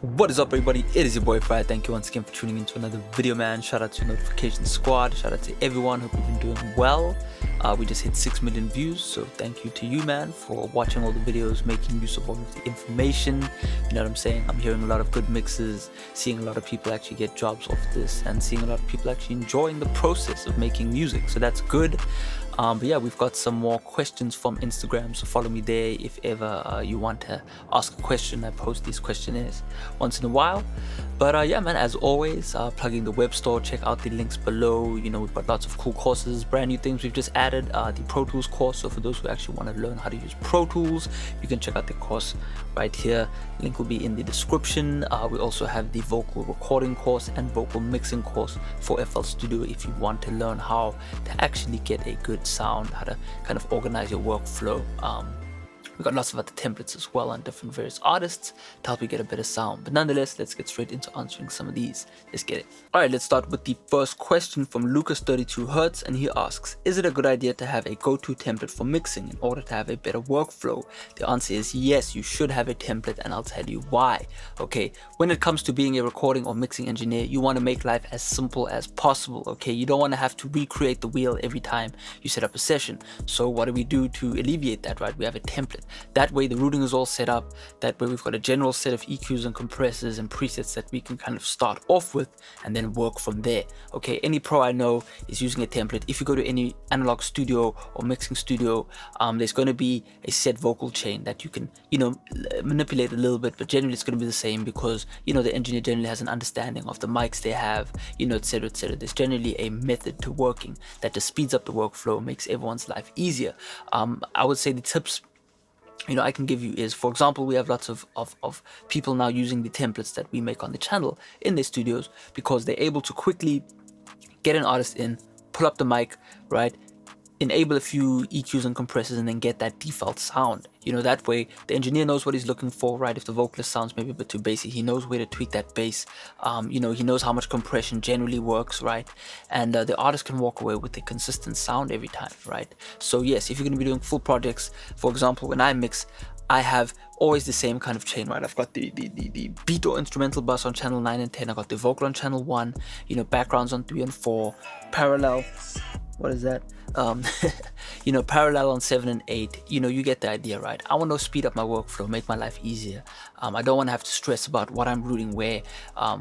What is up, everybody? It is your boy Farai. Thank you once again for tuning into another video, man. Shout out to Notification Squad. Shout out to everyone. Hope you've been doing well. We just hit 6 million views, so thank you to you, man, for watching all the videos, making use of all of the information. You know what I'm saying? I'm hearing a lot of good mixes, seeing a lot of people actually get jobs off this, and seeing a lot of people actually enjoying the process of making music. So that's good. But yeah, we've got some more questions from Instagram, so follow me there if ever you want to ask a question. I post these questionnaires once in a while. But yeah, man, as always, plugging the web store, check out the links below. You know, we've got lots of cool courses, brand new things we've just added, the Pro Tools course. So for those who actually want to learn how to use Pro Tools, you can check out the course right here. Link will be in the description. We also have the vocal recording course and vocal mixing course for FL Studio if you want to learn how to actually get a good sound, how to kind of organize your workflow. We've got lots of other templates as well on different various artists to help you get a better sound. But nonetheless, let's get straight into answering some of these. Let's get it. Alright, let's start with the first question from Lucas32Hertz, and he asks, is it a good idea to have a go-to template for mixing in order to have a better workflow? The answer is yes, you should have a template, and I'll tell you why. Okay, when it comes to being a recording or mixing engineer, you want to make life as simple as possible. Okay, you don't want to have to recreate the wheel every time you set up a session. So what do we do to alleviate that, right? We have a template. That way the routing is all set up. That way we've got a general set of EQs and compressors and presets that we can kind of start off with and then work from there. Okay, any pro I know is using a template. If you go to any analog studio or mixing studio, there's going to be a set vocal chain that you can, you know, manipulate a little bit, but generally it's going to be the same because, you know, the engineer generally has an understanding of the mics they have, you know, etc, etc. There's generally a method to working that just speeds up the workflow, makes everyone's life easier. I would say the tips, you know, I can give you is, for example, we have lots of people now using the templates that we make on the channel in their studios because they're able to quickly get an artist in, pull up the mic, right, enable a few EQs and compressors, and then get that default sound. You know, that way the engineer knows what he's looking for, right? If the vocalist sounds maybe a bit too bassy, he knows where to tweak that bass. You know, he knows how much compression generally works, right? And the artist can walk away with a consistent sound every time, right? So yes, if you're going to be doing full projects, for example, when I mix, I have always the same kind of chain, right? I've got the beat or instrumental bus on channel 9 and 10. I got the vocal on channel 1, you know, backgrounds on 3 and 4, parallel. What is that? You know, parallel on 7 and 8. You know, you get the idea, right? I want to speed up my workflow, make my life easier. I don't want to have to stress about what I'm routing where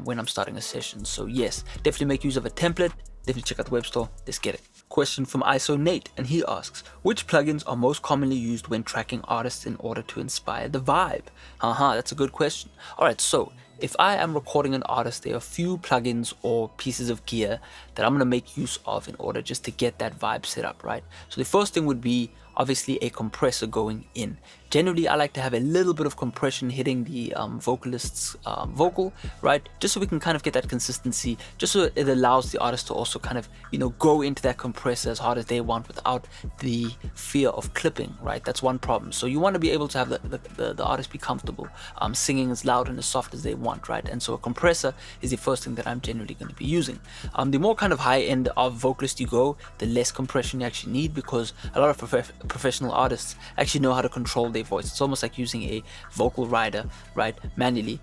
when I'm starting a session. So yes, definitely make use of a template. Definitely check out the web store. Let's get it. Question from ISO Nate, and he asks, which plugins are most commonly used when tracking artists in order to inspire the vibe? That's a good question. Alright, so if I am recording an artist, there are a few plugins or pieces of gear that I'm going to make use of in order just to get that vibe set up, right? So the first thing would be obviously a compressor going in. Generally, I like to have a little bit of compression hitting the vocalist's vocal, right? Just so we can kind of get that consistency, just so it allows the artist to also kind of, you know, go into that compressor as hard as they want without the fear of clipping, right? That's one problem. So you want to be able to have the artist be comfortable singing as loud and as soft as they want, right? And so a compressor is the first thing that I'm generally going to be using. The more kind of high end of vocalist you go, the less compression you actually need, because a lot of professional artists actually know how to control their voice. It's almost like using a vocal rider, right, manually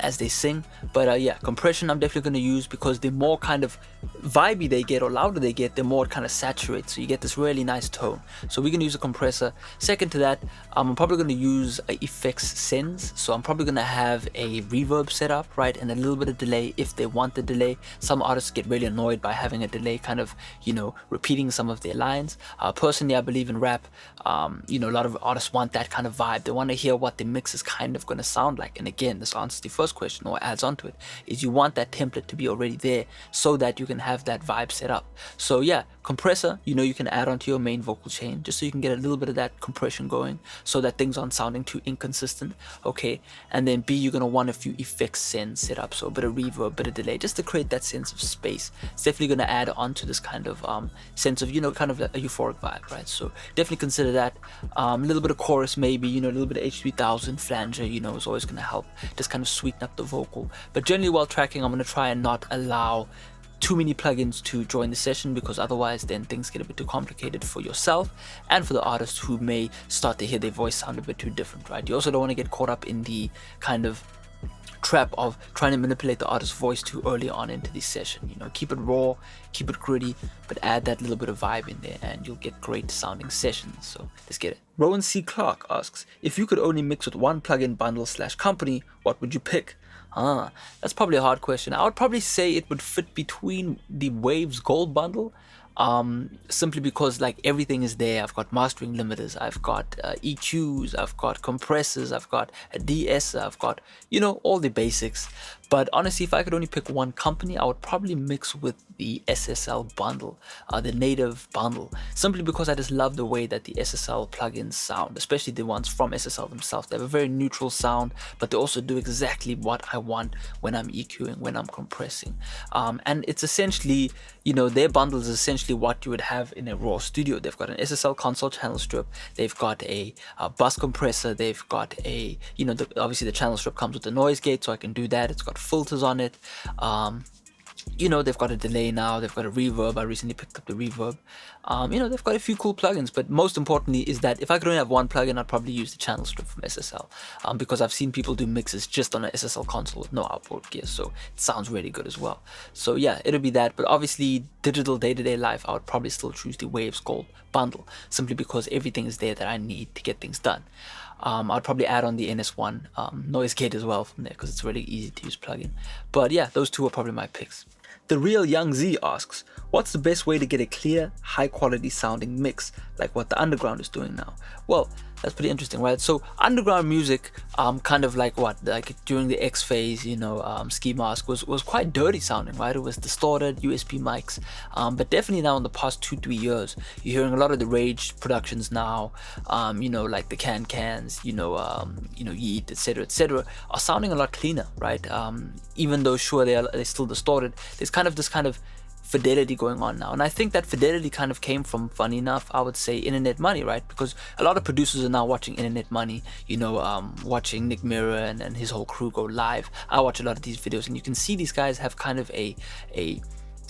as they sing. But yeah, compression I'm definitely going to use because the more kind of vibey they get or louder they get, the more it kind of saturates, so you get this really nice tone. So we're going to use a compressor. Second to that, I'm probably going to use effects sends. So I'm probably going to have a reverb set up, right, and a little bit of delay if they want the delay. Some artists get really annoyed by having a delay kind of, you know, repeating some of their lines. Personally, I believe in rap, you know, a lot of artists want that kind of vibe. They want to hear what the mix is kind of going to sound like. And again, this answers the first question, or adds on to it, is you want that template to be already there so that you can have that vibe set up. So yeah, compressor, you know, you can add onto your main vocal chain just so you can get a little bit of that compression going so that things aren't sounding too inconsistent. Okay, and then B, you're going to want a few effects sends set up, so a bit of reverb, a bit of delay, just to create that sense of space. It's definitely going to add on to this kind of sense of, you know, kind of a euphoric vibe, right? So definitely consider that. A little bit of chorus maybe, you know, a little bit of H3000 flanger, you know, is always going to help just kind of sweeten up the vocal. But generally while tracking, I'm going to try and not allow too many plugins to join the session, because otherwise then things get a bit too complicated for yourself and for the artist, who may start to hear their voice sound a bit too different, right? You also don't want to get caught up in the kind of trap of trying to manipulate the artist's voice too early on into the session. You know, keep it raw, keep it gritty, but add that little bit of vibe in there and you'll get great sounding sessions. So let's get it. Rowan C. Clark asks, if you could only mix with one plugin bundle / company, what would you pick? That's probably a hard question. I would probably say it would fit between the Waves Gold bundle, simply because like everything is there. I've got mastering limiters, I've got EQs, I've got compressors, I've got a de-esser, I've got, you know, all the basics. But honestly, if I could only pick one company, I would probably mix with the SSL bundle, the native bundle, simply because I just love the way that the SSL plugins sound, especially the ones from SSL themselves. They have a very neutral sound, but they also do exactly what I want when I'm EQing, when I'm compressing. And it's essentially, you know, their bundle is essentially what you would have in a raw studio. They've got an SSL console channel strip, they've got a bus compressor, they've got a, you know, obviously the channel strip comes with the NoiseGate, so I can do that. It's got filters on it. You know, they've got a delay now, they've got a reverb. I recently picked up the reverb. You know, they've got a few cool plugins, but most importantly is that if I could only have one plugin, I'd probably use the channel strip from SSL, because I've seen people do mixes just on an SSL console with no outboard gear, so it sounds really good as well. So yeah, it'll be that, but obviously digital day-to-day life, I would probably still choose the Waves Gold bundle, simply because everything is there that I need to get things done. I'd probably add on the NS1 NoiseGate as well from there, because it's a really easy to use plugin. But yeah, those two are probably my picks. The Real Young Z asks, what's the best way to get a clear, high quality sounding mix like what the underground is doing now? Well, that's pretty interesting, right? So underground music, kind of like during the X phase, you know, Ski Mask was quite dirty sounding, right? It was distorted, USB mics, but definitely now in the past 2-3 years, you're hearing a lot of the Rage productions now, you know, like the Cans, you know, Yeet, etc., are sounding a lot cleaner, right? Even though sure they're still distorted, there's kind of this kind of fidelity going on now, and I think that fidelity kind of came from, funny enough, I would say Internet Money, right? Because a lot of producers are now watching Internet Money, you know, watching Nick Mirror and his whole crew go live. I watch a lot of these videos, and you can see these guys have kind of a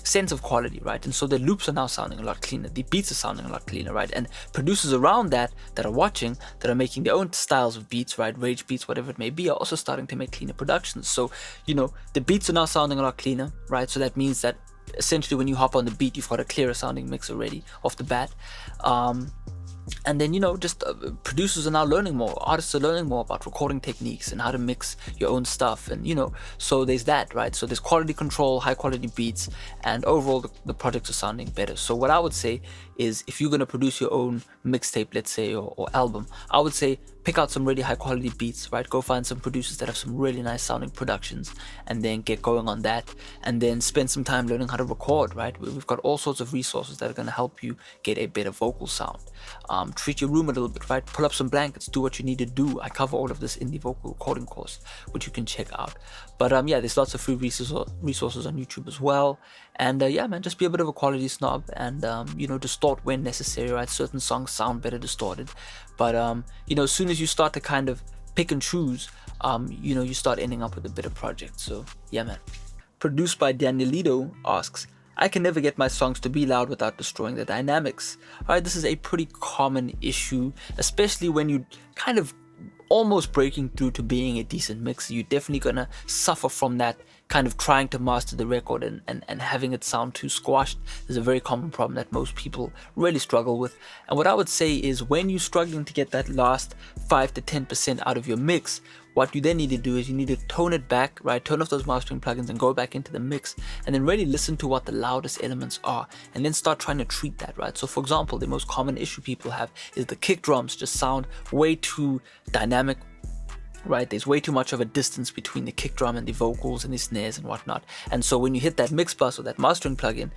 sense of quality, right? And so the loops are now sounding a lot cleaner, the beats are sounding a lot cleaner, right? And producers around that are watching, that are making their own styles of beats, right? Rage beats, whatever it may be, are also starting to make cleaner productions. So, you know, the beats are now sounding a lot cleaner, right? So that means that essentially when you hop on the beat, you've got a clearer sounding mix already off the bat. And then, you know, just producers are now learning more, artists are learning more about recording techniques and how to mix your own stuff, and you know, so there's that, right? So there's quality control, high quality beats, and overall the projects are sounding better. So what I would say is, if you're going to produce your own mixtape, let's say, or album, I would say pick out some really high quality beats, right? Go find some producers that have some really nice sounding productions, and then get going on that, and then spend some time learning how to record, right? We've got all sorts of resources that are going to help you get a better vocal sound. Treat your room a little bit, right? Pull up some blankets, do what you need to do. I cover all of this in the vocal recording course, which you can check out. But yeah, there's lots of free resources on YouTube as well. And yeah, man, just be a bit of a quality snob, and you know, distort when necessary, right? Certain songs sound better distorted, but you know, as soon as you start to kind of pick and choose, you know, you start ending up with a better project. So yeah, man. Produced by Danielito asks, I can never get my songs to be loud without destroying the dynamics. Alright, this is a pretty common issue, especially when you kind of almost breaking through to being a decent mixer. You're definitely gonna suffer from that kind of trying to master the record and having it sound too squashed. Is a very common problem that most people really struggle with. And what I would say is, when you're struggling to get that last 5 to 10% out of your mix, what you then need to do is you need to tone it back, right? Turn off those mastering plugins and go back into the mix, and then really listen to what the loudest elements are, and then start trying to treat that, right? So for example, the most common issue people have is the kick drums just sound way too dynamic, right? There's way too much of a distance between the kick drum and the vocals and the snares and whatnot. And so when you hit that mix bus or that mastering plugin,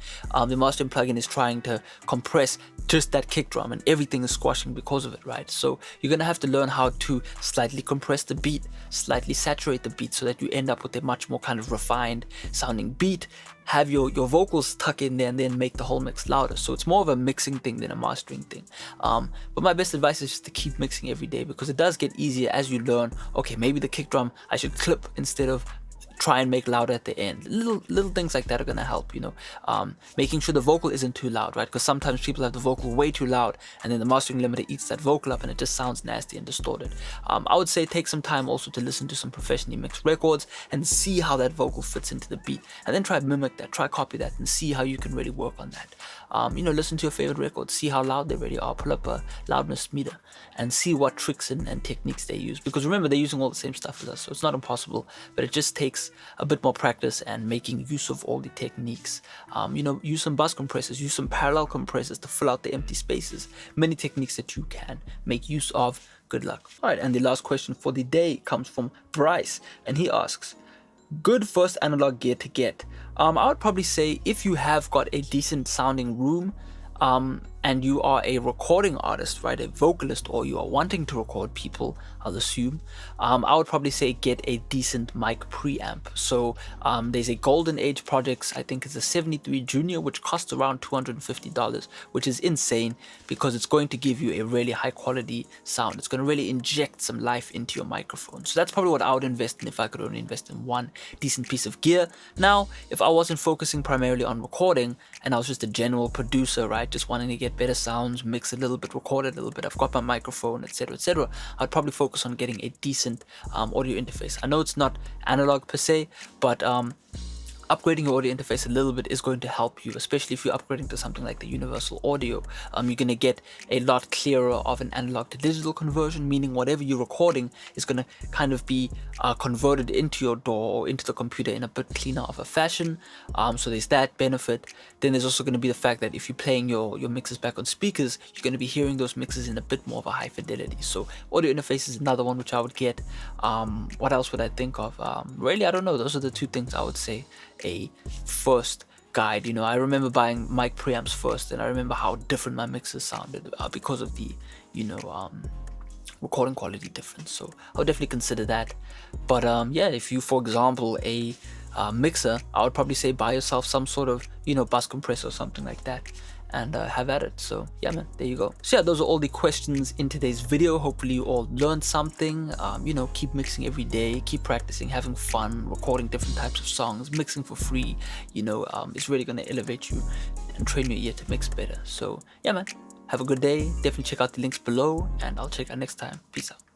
the mastering plugin is trying to compress just that kick drum, and everything is squashing because of it, right? So you're gonna have to learn how to slightly compress the beat, slightly saturate the beat, so that you end up with a much more kind of refined sounding beat. Have your vocals tuck in there, and then make the whole mix louder. So it's more of a mixing thing than a mastering thing. But my best advice is just to keep mixing every day, because it does get easier as you learn, okay, maybe the kick drum I should clip instead of try and make louder at the end. Little things like that are gonna help, you know. Making sure the vocal isn't too loud, right? Because sometimes people have the vocal way too loud, and then the mastering limiter eats that vocal up, and it just sounds nasty and distorted. I would say take some time also to listen to some professionally mixed records and see how that vocal fits into the beat, and then try to mimic that, try copy that, and see how you can really work on that. You know, listen to your favorite records, see how loud they really are, pull up a loudness meter, and see what tricks and techniques they use. Because remember, they're using all the same stuff as us, so it's not impossible, but it just takes a bit more practice and making use of all the techniques. You know, use some bus compressors, use some parallel compressors to fill out the empty spaces. Many techniques that you can make use of. Good luck. All right, and the last question for the day comes from Bryce, and he asks, good first analog gear to get. I would probably say if you have got a decent sounding room, and you are a recording artist, right, a vocalist, or you are wanting to record people, I'll assume, I would probably say get a decent mic preamp. So there's a Golden Age Projects, I think it's a 73 Junior, which costs around $250, which is insane because it's going to give you a really high quality sound. It's going to really inject some life into your microphone. So that's probably what I would invest in if I could only invest in one decent piece of gear. Now, if I wasn't focusing primarily on recording and I was just a general producer, right, just wanting to get better sounds, mix a little bit, record a little bit, I've got my microphone, etc, etc, I'd probably focus on getting a decent audio interface. I know it's not analog per se, but upgrading your audio interface a little bit is going to help you, especially if you're upgrading to something like the universal audio. You're going to get a lot clearer of an analog to digital conversion, meaning whatever you're recording is going to kind of be converted into your DAW or into the computer in a bit cleaner of a fashion. So there's that benefit. Then there's also going to be the fact that if you're playing your mixes back on speakers, you're going to be hearing those mixes in a bit more of a high fidelity. So audio interface is another one which I would get. What else would I think of? Really, I don't know. Those are the two things I would say a first guide. You know, I remember buying mic preamps first, and I remember how different my mixes sounded because of the, you know, recording quality difference. So I would definitely consider that. But yeah, if you, for example, a mixer, I would probably say buy yourself some sort of, you know, bus compressor or something like that, and have at it. So yeah, man, there you go. So yeah, those are all the questions in today's video. Hopefully you all learned something. You know, keep mixing every day, keep practicing, having fun, recording different types of songs, mixing for free. You know, it's really going to elevate you and train your ear to mix better. So yeah, man, have a good day. Definitely check out the links below, and I'll check out next time. Peace out.